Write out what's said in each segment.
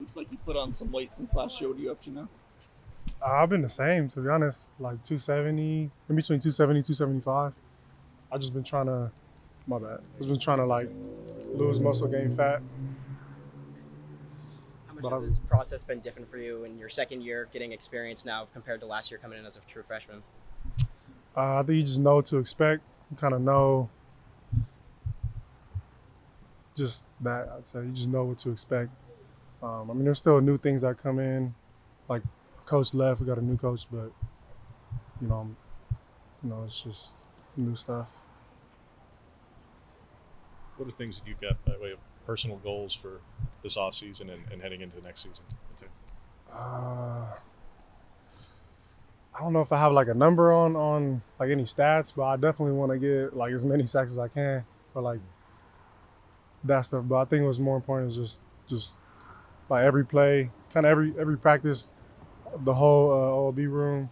looks like you put on some weight since last year. What are you up to now? I've been the same, to be honest, like 270, in between 270, 275. I've just been trying to, my bad, I've been trying to like lose muscle, gain fat. How much But has this process been different for you in your second year, getting experience now compared to last year coming in as a true freshman? I think you just know what to expect. You kind of know just that, I'd say. You just know what to expect. I mean, there's still new things that come in. Like, coach left, we got a new coach, but, you know, it's just new stuff. What are things that you've got by way of personal goals for this offseason and heading into the next season? I don't know if I have like a number on like any stats, but I definitely want to get like as many sacks as I can for like that stuff. But I think what's more important is just like every play, kind of every practice, the whole OLB room.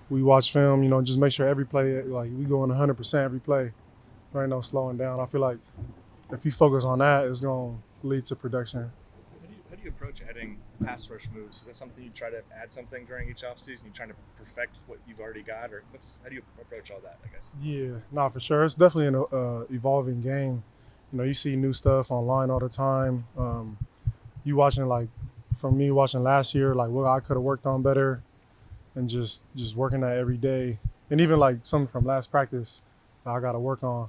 We watch film, just make sure every play, like we go in 100% every play. There ain't no slowing down. I feel like if you focus on that, it's gonna lead to production. How do you approach adding pass rush moves? Is that something you try to add something during each offseason? You trying to perfect what you've already got, or how do you approach all that? I guess. Yeah, no, for sure. It's definitely an evolving game. You see new stuff online all the time. You watching from me watching last year, like what I could have worked on better, and just working that every day, and even like something from last practice that I got to work on,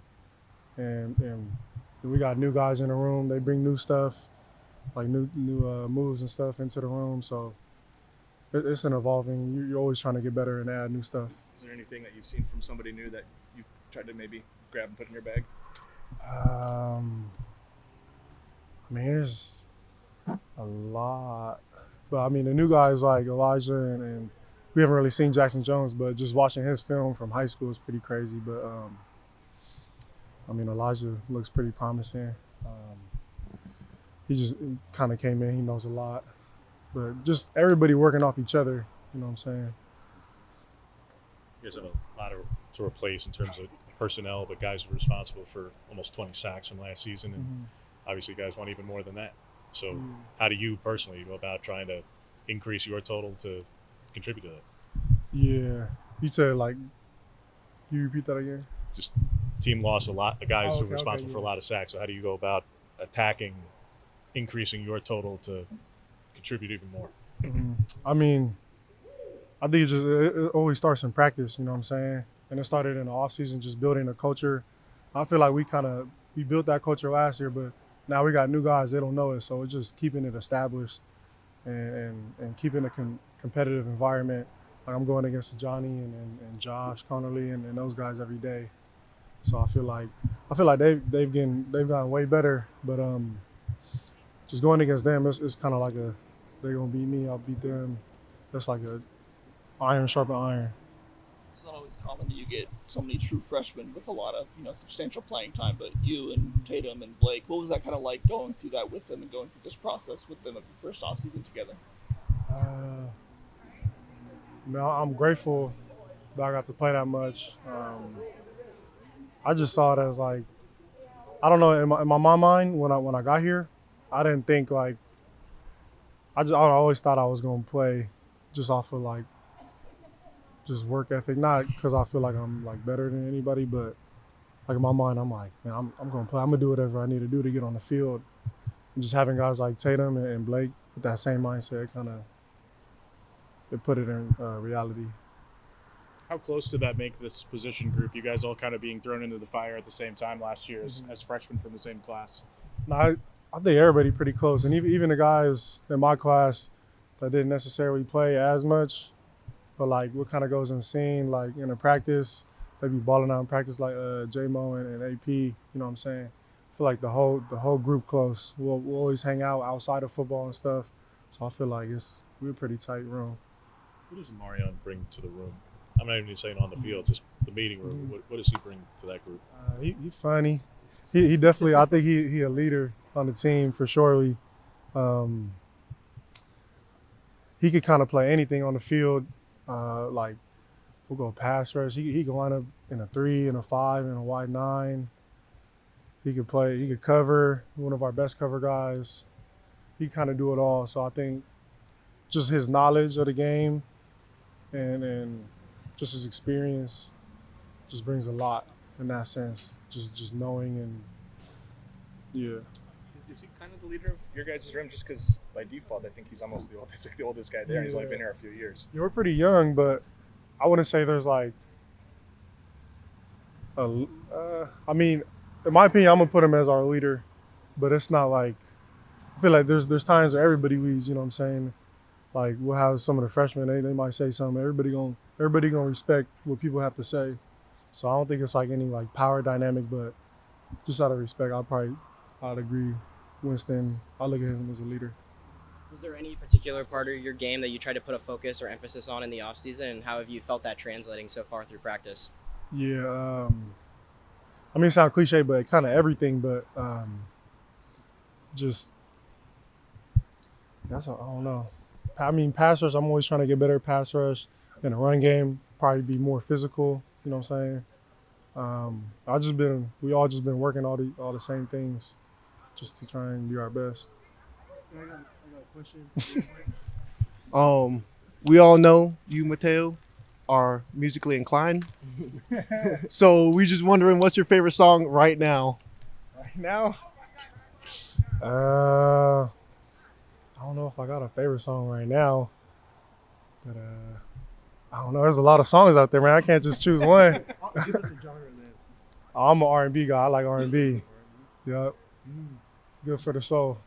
and we got new guys in the room. They bring new stuff, like new moves and stuff into the room. So it's an evolving. You're always trying to get better and add new stuff. Is there anything that you've seen from somebody new that you tried to maybe grab and put in your bag? I mean, there's a lot, but I mean the new guys like Elijah and we haven't really seen Jackson Jones, but just watching his film from high school is pretty crazy. But I mean, Elijah looks pretty promising. He kind of came in. He knows a lot. But just everybody working off each other, you know what I'm saying? You guys have a lot to replace in terms of personnel, but guys were responsible for almost 20 sacks from last season, and obviously guys want even more than that. So how do you personally go about trying to increase your total to contribute to that? Yeah. You said, you repeat that again? Just team lost a lot of guys who were responsible for a lot of sacks. So how do you go about attacking, increasing your total to contribute even more? I mean, I think it always starts in practice, you know what I'm saying? And it started in the offseason, just building a culture. I feel like we built that culture last year, but now we got new guys, they don't know it. So it's just keeping it established and keeping a competitive environment. Like I'm going against Johnny and Josh Connerly and those guys every day. So I feel like they've gotten way better, but just going against them, it's kind of like they're gonna beat me, I'll beat them. That's like a iron sharpen iron. It's not always common that you get so many true freshmen with a lot of substantial playing time. But you and Tatum and Blake, what was that kind of like going through that with them and going through this process with them at the first offseason together? I'm grateful that I got to play that much. I just saw it as like, I don't know, in my mind when I got here, I didn't think I always thought I was gonna play just off of just work ethic, not because I feel like I'm better than anybody, but in my mind I'm like, man, I'm gonna play. I'm gonna do whatever I need to do to get on the field. And just having guys like Tatum and Blake with that same mindset, it put it in reality. How close did that make this position group? You guys all kind of being thrown into the fire at the same time last year as freshmen from the same class. No, I think everybody pretty close, and even the guys in my class that didn't necessarily play as much, but what kind of goes in the scene, in a practice, they be balling out in practice J-Mo and AP. You know what I'm saying? I feel like the whole group close. We'll always hang out outside of football and stuff, so I feel like we're a pretty tight room. What does Marion bring to the room? I'm not even saying on the field, just the meeting room. What does he bring to that group? He's funny. He definitely, I think he a leader on the team for sure. He could kind of play anything on the field. We'll go pass rush. He can line up in a 3, in a 5, in a wide 9. He could cover, one of our best cover guys. he kind of do it all. So I think just his knowledge of the game and just his experience just brings a lot in that sense. Just knowing and yeah. Is he kind of the leader of your guys' room? Just because by default, I think he's almost the oldest guy there. And he's only been here a few years. Yeah, we're pretty young, but I wouldn't say there's like I mean, in my opinion, I'm gonna put him as our leader, but it's not like I feel like there's times where everybody leaves. You know what I'm saying? Like we'll have some of the freshmen, they might say something. Everybody gonna respect what people have to say. So I don't think it's like any like power dynamic, but just out of respect, I'd agree. Winston, I look at him as a leader. Was there any particular part of your game that you tried to put a focus or emphasis on in the offseason, and how have you felt that translating so far through practice? Yeah, I mean, it sounds cliche, but kind of everything. But just I don't know. I mean, pass rush. I'm always trying to get better at pass rush. In a run game, probably be more physical. You know what I'm saying? We all just been working all the same things, just to try and be our best. I got a question. We all know you, Matayo, are musically inclined. So we just wondering, what's your favorite song right now? Right now, I don't know if I got a favorite song right now, but I don't know. There's a lot of songs out there, man. I can't just choose one. Give us a genre then. I'm an R&B guy. I like R&B. Yep. Good for the soul.